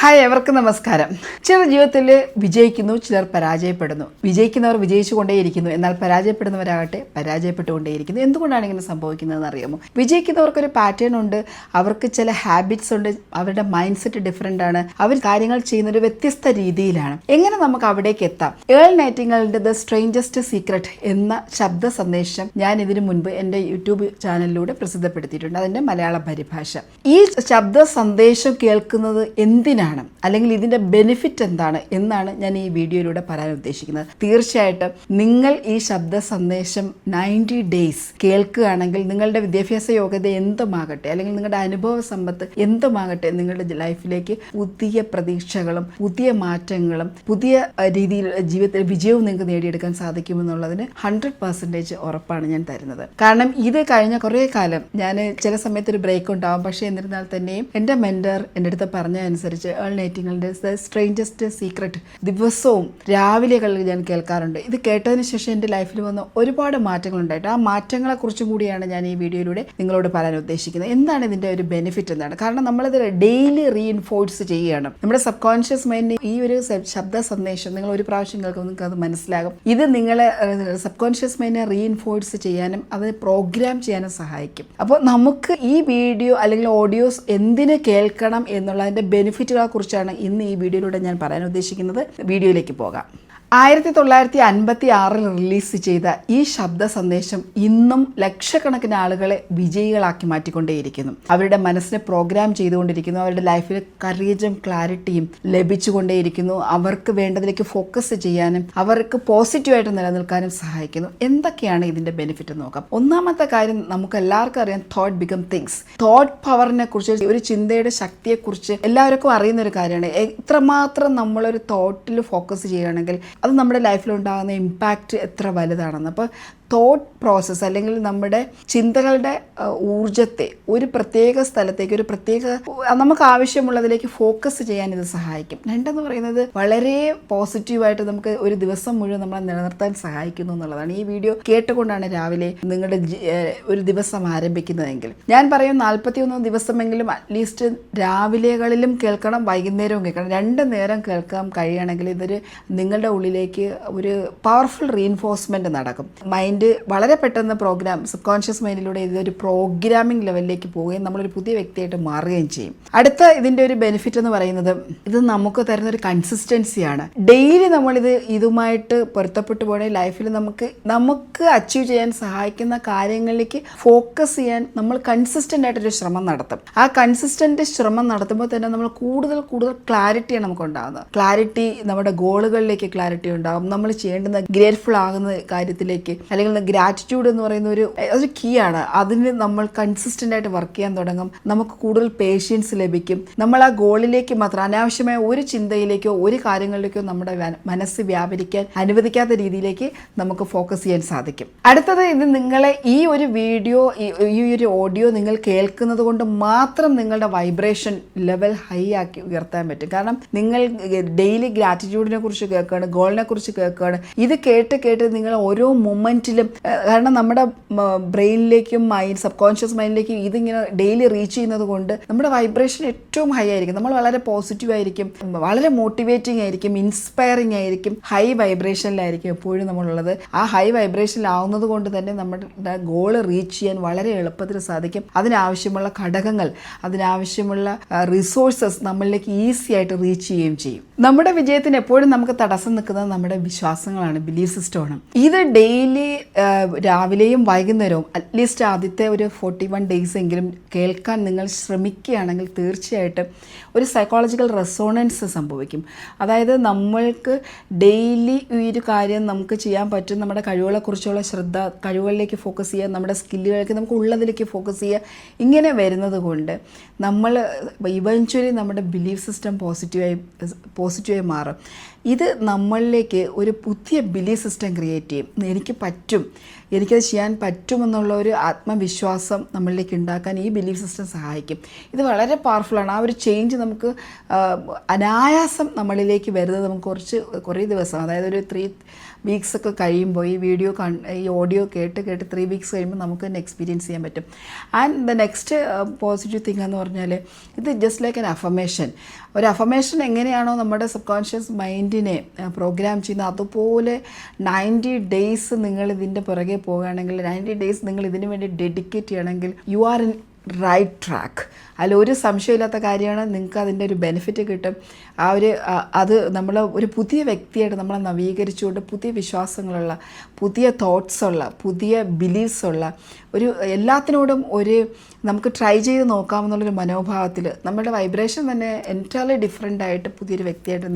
Hi, എവർക്കും നമസ്കാരം. ചിലർ ജീവിതത്തിൽ വിജയിക്കുന്നു, ചിലർ പരാജയപ്പെടുന്നു. വിജയിക്കുന്നവർ വിജയിച്ചുകൊണ്ടേയിരിക്കുന്നു, എന്നാൽ പരാജയപ്പെടുന്നവരാകട്ടെ പരാജയപ്പെട്ടുകൊണ്ടേയിരിക്കുന്നു. എന്തുകൊണ്ടാണ് ഇങ്ങനെ സംഭവിക്കുന്നതെന്ന് അറിയാമോ? വിജയിക്കുന്നവർക്കൊരു പാറ്റേൺ ഉണ്ട്, അവർക്ക് ചില ഹാബിറ്റ്സ് ഉണ്ട്, അവരുടെ മൈൻഡ് സെറ്റ് ഡിഫറെൻ്റ് ആണ്, അവർ കാര്യങ്ങൾ ചെയ്യുന്ന ഒരു വ്യത്യസ്ത രീതിയിലാണ്. എങ്ങനെ നമുക്ക് അവിടേക്ക് എത്താം? ഏൾ നൈറ്റിംഗേലിൻ്റെ ദ സ്ട്രേഞ്ചസ്റ്റ് സീക്രട്ട് എന്ന ശബ്ദ സന്ദേശം ഞാൻ ഇതിനു മുൻപ് എൻ്റെ യൂട്യൂബ് ചാനലിലൂടെ പ്രസിദ്ധപ്പെടുത്തിയിട്ടുണ്ട്, അതിൻ്റെ മലയാള പരിഭാഷ. ഈ ശബ്ദ സന്ദേശം കേൾക്കുന്നത് എന്തിനാണ്, അല്ലെങ്കിൽ ഇതിന്റെ ബെനിഫിറ്റ് എന്താണ് എന്നാണ് ഞാൻ ഈ വീഡിയോയിലൂടെ പറയാൻ ഉദ്ദേശിക്കുന്നത്. തീർച്ചയായിട്ടും നിങ്ങൾ ഈ ശബ്ദ സന്ദേശം 90 ഡേയ്സ് കേൾക്കുകയാണെങ്കിൽ നിങ്ങളുടെ വിദ്യാഭ്യാസ യോഗ്യത എന്തുമാകട്ടെ, അല്ലെങ്കിൽ നിങ്ങളുടെ അനുഭവ സമ്പത്ത് എന്തുമാകട്ടെ, നിങ്ങളുടെ ലൈഫിലേക്ക് പുതിയ പ്രതീക്ഷകളും പുതിയ മാറ്റങ്ങളും പുതിയ രീതിയിൽ ജീവിതത്തിൽ വിജയവും നിങ്ങൾക്ക് നേടിയെടുക്കാൻ സാധിക്കുമെന്നുള്ളതിന് 100% ഉറപ്പാണ് ഞാൻ തരുന്നത്. കാരണം ഇത് കഴിഞ്ഞ കുറേ കാലം ഞാൻ ചില സമയത്ത് ഒരു ബ്രേക്ക് ഉണ്ടാവും, പക്ഷേ എന്നിരുന്നാൽ തന്നെയും എൻ്റെ മെൻറ്റർ എൻ്റെ അടുത്ത് പറഞ്ഞ അനുസരിച്ച് ഏൾ നൈറ്റിംഗേലിൻ്റെ ദ സ്ട്രേഞ്ചസ്റ്റ് സീക്രട്ട് ദിവസവും രാവിലെകളിൽ ഞാൻ കേൾക്കാറുണ്ട്. ഇത് കേട്ടതിന് ശേഷം എൻ്റെ ലൈഫിൽ വന്ന ഒരുപാട് മാറ്റങ്ങൾ ഉണ്ടായിട്ട് ആ മാറ്റങ്ങളെക്കുറിച്ചും കൂടിയാണ് ഞാൻ ഈ വീഡിയോയിലൂടെ നിങ്ങളോട് പറയാൻ ഉദ്ദേശിക്കുന്നത്. എന്താണ് ഇതിൻ്റെ ഒരു ബെനിഫിറ്റ് എന്താണ്? കാരണം നമ്മളിത് ഡെയിലി റീഇൻഫോഴ്സ് ചെയ്യുകയാണ്. നമ്മുടെ സബ് കോൺഷ്യസ് മൈൻഡിന് ഈ ഒരു ശബ്ദ സന്ദേശം നിങ്ങൾ ഒരു പ്രാവശ്യം കേൾക്കുമ്പോൾ നിങ്ങൾക്ക് അത് മനസ്സിലാകും. ഇത് നിങ്ങളെ സബ് കോൺഷ്യസ് മൈൻഡിനെ റീഇൻഫോഴ്സ് ചെയ്യാനും അത് പ്രോഗ്രാം ചെയ്യാനും സഹായിക്കും. അപ്പോൾ നമുക്ക് ഈ വീഡിയോ അല്ലെങ്കിൽ ഓഡിയോസ് എന്തിന് കേൾക്കണം എന്നുള്ളതിൻ്റെ ബെനിഫിറ്റുകളെ കുറിച്ചാണ് ഇന്ന് ഈ വീഡിയോയിലൂടെ ഞാൻ പറയാൻ ഉദ്ദേശിക്കുന്നത്. വീഡിയോയിലേക്ക് പോകാം. 1956 റിലീസ് ചെയ്ത ഈ ശബ്ദ സന്ദേശം ഇന്നും ലക്ഷക്കണക്കിന് ആളുകളെ വിജയികളാക്കി മാറ്റിക്കൊണ്ടേയിരിക്കുന്നു. അവരുടെ മനസ്സിനെ പ്രോഗ്രാം ചെയ്തുകൊണ്ടിരിക്കുന്നു. അവരുടെ ലൈഫിൽ കറേജും ക്ലാരിറ്റിയും ലഭിച്ചുകൊണ്ടേയിരിക്കുന്നു. അവർക്ക് വേണ്ടതിലേക്ക് ഫോക്കസ് ചെയ്യാനും അവർക്ക് പോസിറ്റീവായിട്ട് നിലനിൽക്കാനും സഹായിക്കുന്നു. എന്തൊക്കെയാണ് ഇതിൻ്റെ ബെനിഫിറ്റ് നോക്കാം. ഒന്നാമത്തെ കാര്യം, നമുക്ക് എല്ലാവർക്കും അറിയാം, തോട്ട് ബിക്കം തിങ്സ്. തോട്ട് പവറിനെ കുറിച്ച്, ഒരു ചിന്തയുടെ ശക്തിയെക്കുറിച്ച് എല്ലാവർക്കും അറിയുന്ന ഒരു കാര്യമാണ്. എത്രമാത്രം നമ്മളൊരു തോട്ടിൽ ഫോക്കസ് ചെയ്യുകയാണെങ്കിൽ അത് നമ്മുടെ ലൈഫിലുണ്ടാകുന്ന ഇമ്പാക്റ്റ് എത്ര വലുതാണെന്ന്. അപ്പോൾ തോട്ട് പ്രോസസ്സ് അല്ലെങ്കിൽ നമ്മുടെ ചിന്തകളുടെ ഊർജത്തെ ഒരു പ്രത്യേക സ്ഥലത്തേക്ക്, ഒരു പ്രത്യേക നമുക്ക് ആവശ്യമുള്ളതിലേക്ക് ഫോക്കസ് ചെയ്യാൻ ഇത് സഹായിക്കും. രണ്ടെന്ന് പറയുന്നത്, വളരെ പോസിറ്റീവായിട്ട് നമുക്ക് ഒരു ദിവസം മുഴുവൻ നമ്മളെ നിലനിർത്താൻ സഹായിക്കുന്നു എന്നുള്ളതാണ്. ഈ വീഡിയോ കേട്ടുകൊണ്ടാണ് രാവിലെ നിങ്ങളുടെ ഒരു ദിവസം ആരംഭിക്കുന്നതെങ്കിൽ ഞാൻ പറയും 41 ദിവസമെങ്കിലും അറ്റ്ലീസ്റ്റ് രാവിലെകളിലും കേൾക്കണം, വൈകുന്നേരവും കേൾക്കണം. 2 നേരം കേൾക്കാൻ കഴിയുകയാണെങ്കിൽ ഇതൊരു നിങ്ങളുടെ ഉള്ളിലേക്ക് ഒരു പവർഫുൾ റീഇൻഫോഴ്സ്മെൻറ്റ് നടക്കും. മൈൻഡ് വളരെ പെട്ടെന്ന് സബ് കോൺഷ്യസ് മൈൻഡിലൂടെ ഇതൊരു പ്രോഗ്രാമിംഗ് ലെവലിലേക്ക് പോവുകയും നമ്മളൊരു പുതിയ വ്യക്തിയായിട്ട് മാറുകയും ചെയ്യും. അടുത്ത ഇതിൻ്റെ ഒരു ബെനിഫിറ്റ് എന്ന് പറയുന്നത്, ഇത് നമുക്ക് തരുന്ന ഒരു കൺസിസ്റ്റൻസിയാണ്. ഡെയിലി ഇതുമായിട്ട് പൊരുത്തപ്പെട്ടു പോകണമെങ്കിൽ ലൈഫിൽ നമുക്ക് അച്ചീവ് ചെയ്യാൻ സഹായിക്കുന്ന കാര്യങ്ങളിലേക്ക് ഫോക്കസ് ചെയ്യാൻ നമ്മൾ കൺസിസ്റ്റൻ്റ് ആയിട്ടൊരു ശ്രമം നടത്തും. ആ കൺസിസ്റ്റൻ്റ് ശ്രമം നടത്തുമ്പോൾ തന്നെ നമ്മൾ കൂടുതൽ ക്ലാരിറ്റിയാണ് നമുക്ക് ഉണ്ടാകുന്നത്. ക്ലാരിറ്റി, നമ്മുടെ ഗോളുകളിലേക്ക് ക്ലാരിറ്റി ഉണ്ടാകും. നമ്മൾ ചെയ്യേണ്ടുന്ന ഗ്രേറ്റ്ഫുൾ ആകുന്ന കാര്യത്തിലേക്ക്, അല്ലെങ്കിൽ ഗ്രാറ്റിറ്റ്യൂഡ് എന്ന് പറയുന്ന ഒരു കീ ആണ്. അതിന് നമ്മൾ കൺസിസ്റ്റൻ്റ് ആയിട്ട് വർക്ക് ചെയ്യാൻ തുടങ്ങും. നമുക്ക് കൂടുതൽ പേഷ്യൻസ് ലഭിക്കും. നമ്മൾ ആ ഗോളിലേക്ക് മാത്രം അനാവശ്യമായ ഒരു ചിന്തയിലേക്കോ ഒരു കാര്യങ്ങളിലേക്കോ നമ്മുടെ മനസ്സ് വ്യാപരിക്കാൻ അനുവദിക്കാത്ത രീതിയിലേക്ക് നമുക്ക് ഫോക്കസ് ചെയ്യാൻ സാധിക്കും. അടുത്തത്, ഇത് നിങ്ങളെ ഈ ഒരു വീഡിയോ, ഈ ഒരു ഓഡിയോ നിങ്ങൾ കേൾക്കുന്നത് കൊണ്ട് മാത്രം നിങ്ങളുടെ വൈബ്രേഷൻ ലെവൽ ഹൈ ആക്കി ഉയർത്താൻ പറ്റും. കാരണം നിങ്ങൾ ഡെയിലി ഗ്രാറ്റിറ്റ്യൂഡിനെ കുറിച്ച് കേൾക്കുകയാണ്, ഗോളിനെ കുറിച്ച് കേൾക്കുകയാണ്. ഇത് കേട്ട് നിങ്ങൾ ഓരോ മൊമെന്റിലും, കാരണം നമ്മുടെ ബ്രെയിനിലേക്കും സബ് കോൺഷ്യസ് മൈൻഡിലേക്കും ഇതിങ്ങനെ ഡെയിലി റീച്ച് ചെയ്യുന്നത് കൊണ്ട് നമ്മുടെ വൈബ്രേഷൻ ഏറ്റവും ഹൈ ആയിരിക്കും. നമ്മൾ വളരെ പോസിറ്റീവ് ആയിരിക്കും, വളരെ മോട്ടിവേറ്റിംഗ് ആയിരിക്കും, ഇൻസ്പയറിംഗ് ആയിരിക്കും, ഹൈ വൈബ്രേഷനിലായിരിക്കും എപ്പോഴും നമ്മളുള്ളത്. ആ ഹൈ വൈബ്രേഷനിലാവുന്നത് കൊണ്ട് തന്നെ നമ്മുടെ ഗോള് റീച്ച് ചെയ്യാൻ വളരെ എളുപ്പത്തിൽ സാധിക്കും. അതിനാവശ്യമുള്ള ഘടകങ്ങൾ, അതിനാവശ്യമുള്ള റിസോഴ്സസ് നമ്മളിലേക്ക് ഈസി ആയിട്ട് റീച്ച് ചെയ്യുകയും ചെയ്യും. നമ്മുടെ വിജയത്തിന് എപ്പോഴും നമുക്ക് തടസ്സം നിൽക്കുന്നത് നമ്മുടെ വിശ്വാസങ്ങളാണ്, ബിലീഫ് സിസ്റ്റമാണ്. ഇത് ഡെയിലി രാവിലെയും വൈകുന്നേരവും അറ്റ്ലീസ്റ്റ് ആദ്യത്തെ ഒരു 41 ഡേയ്സ് എങ്കിലും കേൾക്കാൻ നിങ്ങൾ ശ്രമിക്കുകയാണെങ്കിൽ തീർച്ചയായിട്ടും ഒരു സൈക്കോളജിക്കൽ റെസോണൻസ് സംഭവിക്കും. അതായത് നമ്മൾക്ക് ഡെയിലി ഈ ഒരു കാര്യം നമുക്ക് ചെയ്യാൻ പറ്റും. നമ്മുടെ കഴിവുകളെക്കുറിച്ചുള്ള ശ്രദ്ധ, കഴിവുകളിലേക്ക് ഫോക്കസ് ചെയ്യുക, നമ്മുടെ സ്കില്ലുകളിലേക്ക് നമുക്ക് ഉള്ളതിലേക്ക് ഫോക്കസ് ചെയ്യുക. ഇങ്ങനെ വരുന്നത് കൊണ്ട് നമ്മൾ ഇവൻച്വലി നമ്മുടെ ബിലീഫ് സിസ്റ്റം പോസിറ്റീവായി മാറും. ഇത് നമ്മളിലേക്ക് ഒരു പുതിയ ബിലീഫ് സിസ്റ്റം ക്രിയേറ്റ് ചെയ്യും. എനിക്ക് പറ്റും, എനിക്കത് ചെയ്യാൻ പറ്റുമെന്നുള്ള ഒരു ആത്മവിശ്വാസം നമ്മളിലേക്ക് ഉണ്ടാക്കാൻ ഈ ബിലീഫ് സിസ്റ്റം സഹായിക്കും. ഇത് വളരെ പവർഫുള്ളാണ്. ആ ഒരു ചേഞ്ച് നമുക്ക് അനായാസം നമ്മളിലേക്ക് വരുന്നത് നമുക്ക് കുറേ ദിവസം, അതായത് ഒരു 3 വീക്സ് ഒക്കെ കഴിയുമ്പോൾ ഈ ഓഡിയോ കേട്ട് 3 വീക്സ് കഴിയുമ്പോൾ നമുക്ക് തന്നെ എക്സ്പീരിയൻസ് ചെയ്യാൻ പറ്റും. And the next positive thing എന്ന് പറഞ്ഞാൽ ഇത് ജസ്റ്റ് ലൈക്ക് ആൻ അഫർമേഷൻ. ഒരു അഫർമേഷൻ എങ്ങനെയാണോ നമ്മുടെ സബ് കോൺഷ്യസ് മൈൻഡിനെ പ്രോഗ്രാം ചെയ്യുന്നത്, അതുപോലെ 90 ഡേയ്സ് നിങ്ങൾ ഇതിൻ്റെ പുറകെ പോകുകയാണെങ്കിൽ, 90 ഡേയ്സ് നിങ്ങൾ ഇതിനു വേണ്ടി ഡെഡിക്കേറ്റ് ചെയ്യണമെങ്കിൽ you are in right track. അതിലൊരു സംശയമില്ലാത്ത കാര്യമാണ്. നിങ്ങൾക്ക് അതിൻ്റെ ഒരു ബെനിഫിറ്റ് കിട്ടും. അത് നമ്മൾ ഒരു പുതിയ വ്യക്തിയായിട്ട് നമ്മളെ നവീകരിച്ചുകൊണ്ട് പുതിയ വിശ്വാസങ്ങളുള്ള, പുതിയ തോട്ട്സുള്ള, പുതിയ ബിലീഫ്സുള്ള ഒരു എല്ലാത്തിനോടും നമുക്ക് ട്രൈ ചെയ്ത് നോക്കാമെന്നുള്ളൊരു മനോഭാവത്തിൽ നമ്മുടെ വൈബ്രേഷൻ തന്നെ എൻറ്റയർലി ഡിഫറെൻ്റ് ആയിട്ട് പുതിയൊരു വ്യക്തിയായിട്ട്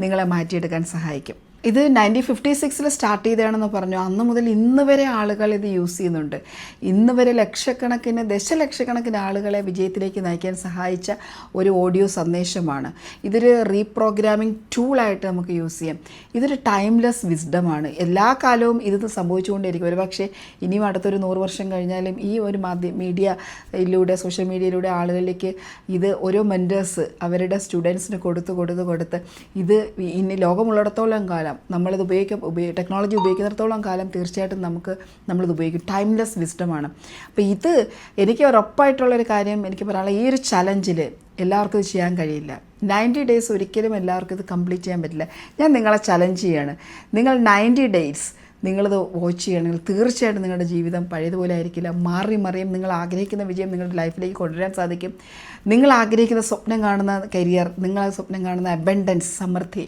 നിങ്ങളെ മാറ്റിയെടുക്കാൻ സഹായിക്കും. ഇത് 1956 സ്റ്റാർട്ട് ചെയ്തതാണെന്ന് പറഞ്ഞു. അന്ന് മുതൽ ഇന്ന് വരെ ആളുകൾ ഇത് യൂസ് ചെയ്യുന്നുണ്ട്. ഇന്ന് വരെ ദശലക്ഷക്കണക്കിന് ആളുകളെ വിജയത്തിലേക്ക് നയിക്കാൻ സഹായിച്ച ഒരു ഓഡിയോ സന്ദേശമാണ്. ഇതൊരു റീപ്രോഗ്രാമിംഗ് ടൂളായിട്ട് നമുക്ക് യൂസ് ചെയ്യാം. ഇതൊരു ടൈംലെസ് വിസ്ഡമാണ്. എല്ലാ കാലവും ഇത് സംഭവിച്ചുകൊണ്ടിരിക്കും. ഒരു പക്ഷേ ഇനിയും അടുത്തൊരു 100 വർഷം കഴിഞ്ഞാലും ഈ ഒരു സോഷ്യൽ മീഡിയയിലൂടെ ആളുകളിലേക്ക് ഇത് ഓരോ മെൻറ്റേഴ്സ് അവരുടെ സ്റ്റുഡൻസിന് കൊടുത്ത് ഇത് ഇനി ലോകമുള്ളിടത്തോളം കാലം നമ്മളിത് ടെക്നോളജി ഉപയോഗിക്കുന്നിടത്തോളം കാലം തീർച്ചയായിട്ടും നമ്മളിത് ഉപയോഗിക്കും. ടൈംലെസ് വിസ്ഡമാണ്. അപ്പോൾ ഇത് എനിക്ക് ഉറപ്പായിട്ടുള്ളൊരു കാര്യം എനിക്ക് പറയാനുള്ള, ഈ ഒരു ചലഞ്ചിൽ എല്ലാവർക്കും ഇത് ചെയ്യാൻ കഴിയില്ല. 90 ഡേയ്സ് ഒരിക്കലും എല്ലാവർക്കും ഇത് കംപ്ലീറ്റ് ചെയ്യാൻ പറ്റില്ല. ഞാൻ നിങ്ങളെ ചലഞ്ച് ചെയ്യാണ്. നിങ്ങൾ 90 ഡേയ്സ് നിങ്ങളിത് വാച്ച് ചെയ്യണമെങ്കിൽ തീർച്ചയായിട്ടും നിങ്ങളുടെ ജീവിതം പഴയതുപോലെ ആയിരിക്കില്ല. മറിയും നിങ്ങൾ ആഗ്രഹിക്കുന്ന വിജയം നിങ്ങളുടെ ലൈഫിലേക്ക് കൊണ്ടുവരാൻ സാധിക്കും. നിങ്ങൾ ആഗ്രഹിക്കുന്ന സ്വപ്നം കാണുന്ന കരിയർ, നിങ്ങൾ സ്വപ്നം കാണുന്ന അബൻഡൻസ്, സമൃദ്ധി,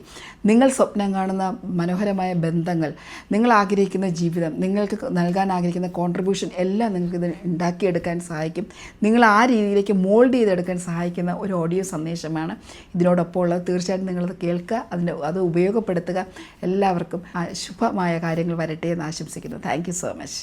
നിങ്ങൾ സ്വപ്നം കാണുന്ന മനോഹരമായ ബന്ധങ്ങൾ, നിങ്ങൾ ആഗ്രഹിക്കുന്ന ജീവിതം, നിങ്ങൾക്ക് നൽകാൻ ആഗ്രഹിക്കുന്ന കോൺട്രിബ്യൂഷൻ എല്ലാം നിങ്ങൾക്കിത് ഉണ്ടാക്കിയെടുക്കാൻ സഹായിക്കും. നിങ്ങൾ ആ രീതിയിലേക്ക് മോൾഡ് ചെയ്തെടുക്കാൻ സഹായിക്കുന്ന ഒരു ഓഡിയോ സന്ദേശമാണ് ഇതിനോടൊപ്പം ഉള്ളത്. തീർച്ചയായിട്ടും നിങ്ങളത് കേൾക്കുക, അത് ഉപയോഗപ്പെടുത്തുക. എല്ലാവർക്കും ശുഭമായ കാര്യങ്ങൾ വരട്ടെ എന്ന് ആശംസിക്കുന്നു. Thank you so much.